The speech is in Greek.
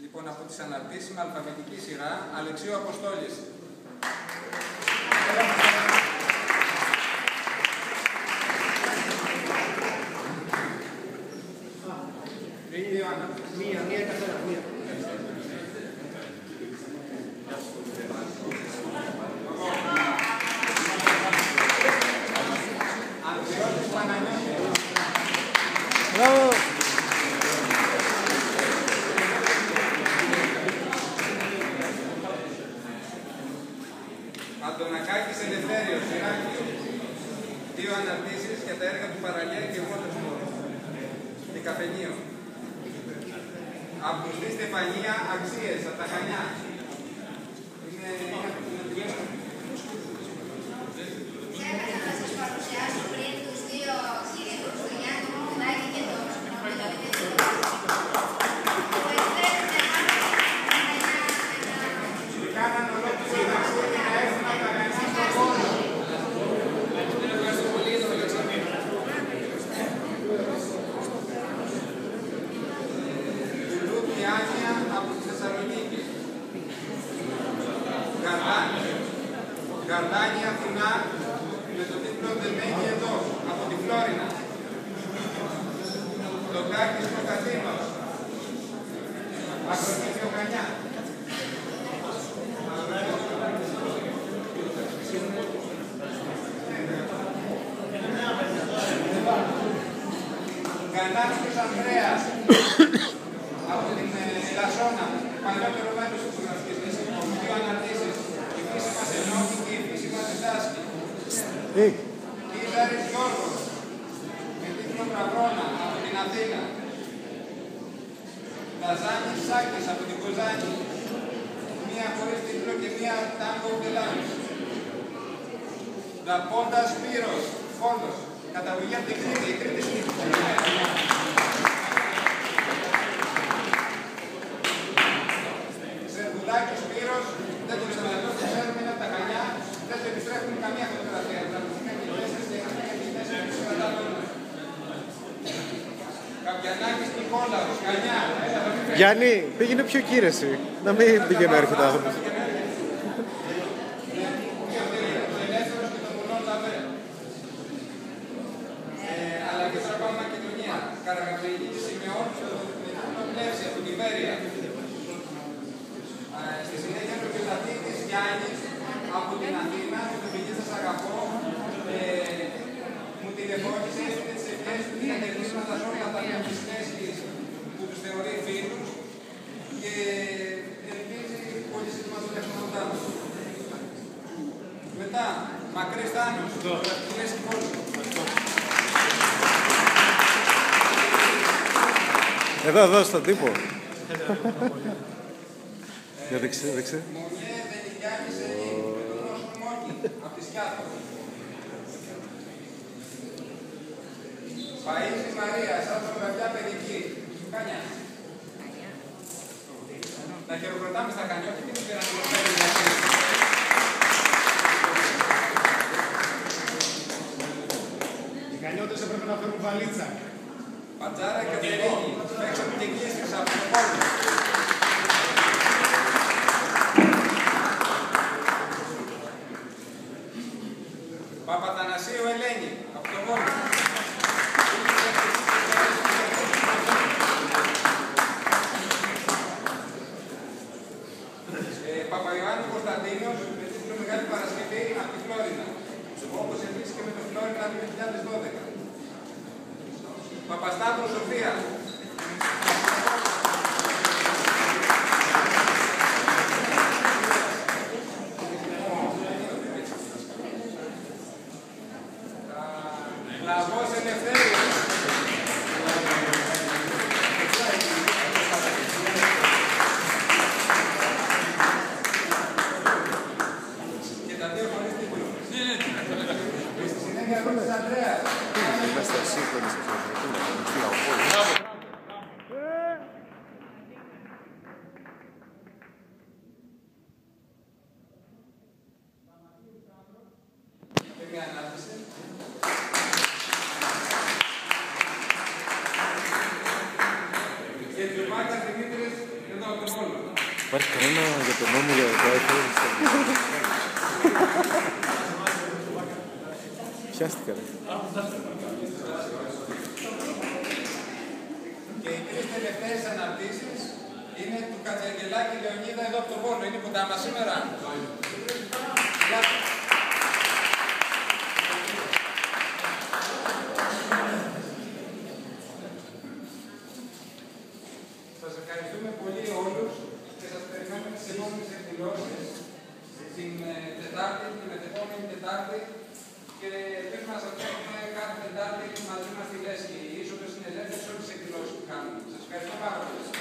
Λοιπόν, από τις αναρτήσεις με αλφαβητική σειρά, Αλεξίου Αποστόλης. Μία καθένα, μία. Μπράβο! Αντωνακάκης Ελευθέριος, Ηράκλειο. 2 αναρτήσεις για τα έργα του Παραλιέ και Μότεσμο. Δικαφενείο. Αυγουστή Στεφανία, Αξίες, από τα Χανιά. Ήθελα να σας παρουσιάσω πριν τους 2 κυρίους, τον Γιάννη Μουμουδάκη και τον Σονόμιλο. Γαρδάνη Αθηνά με το τίτλο «Δεμένη εδώ» από τη Φλόρινα. Λογκάκης Κωνσταντίνος, Ακροτήριο Χανιά. Κανάτσιος Ανδρέας από την Λασσόνα, παλιότερο μέλος της Γραφικής, 2 αναρτήσεις. Η φύση μας ενώπη και η φύση μας διδάσκει. Κίζαρης Γιώργος, με τίτλο Τραβρώνα, από την Αθήνα. Ταζάνης Σάκης, από την Κοζάνη. Μία χωρίς τίτλο και μία τάγκο ουντελάνης. Δαπώντας Σπύρος, Φόντος. Καταγωγή από την Κρήτη, η Κρήτη στην Σερβουλάκης Σπύρος, δεν το ξαναδώ, το ξέρουμε, είναι από τα Χανιά, δεν το επιστρέφουν καμία φωτογραφία. Καπιανάκης Νικόλαος, Χανιά. Γιάννη, πήγαινε πιο κύρεση, να μην πήγαινε έρχεται άνθρωπος. Καραγαβλική Σημειών, Πλεύση από την Βέρεια. Στη συνέχεια το Κιωτατήτης Γιάννης από την Αθήνα, με το πηγή σας αγαπώ, μου τηλεφώνησε, έστειλε τις ευχές του για κερδίσματα σε όλα τα τις σχέσεις που τους θεωρεί φίλους και ελπίζει πολύ σύντομα το τεχνολογικά μου. Μετά, Μακρύς Θάνος, γραφικές υπόλοιπες. Εδώ, στον τύπο. Για δεξί. Μονιέ Δενικιάνης Ελίνη, με τον Ρώσο Μόκη, από τη Σκιάθο. Παΐζης Μαρία, σαν φωτογραφιά παιδική, σου Χανιά. Να χειροκροτάμε στα Χανιώτη και την περασμονοπαίδη. Οι Χανιώτες έπρεπε να φέρουν βαλίτσα. Πατζάρα και Τερίνη, παίξαμε και κλείστες από τον πόλο. Παπαθανασίου Ελένη, από τον πόλο. Παπαϊωάννου Κωνσταντίνος, με τίτλο Μεγάλη Παρασκευή, από τη Φλόρινα. Όπως επίσης και με το Φλόρινα 2012. Παπασταύρου Σοφία. Λαβός Ελευθέριος. Και τα 2 χωρίς τίτλο. Στη συνέχεια της Ανδρέας. Είμαστε σύγχρονοι σε αυτό. Υπάρχει κανένα για τον νόμο για το iPhone? Πιάστηκα, ρε. Και οι τρεις τελευταίες αναρτήσεις είναι του Κατσαγγελάκη Λεωνίδα εδώ από το Βόλο. Είναι κοντά μας σήμερα. Σας ευχαριστούμε πολύ όλους και σας περιμένουμε τις επόμενες εκδηλώσεις την Τετάρτη, την μεθεπόμενη Τετάρτη και πρέπει να σας έχουμε κάθε Τετάρτη μαζί μας στη Λέσχη. Η είσοδος είναι ελεύθερη σε όλες τις εκδηλώσεις που κάνουμε. Σας ευχαριστώ πάρα πολύ.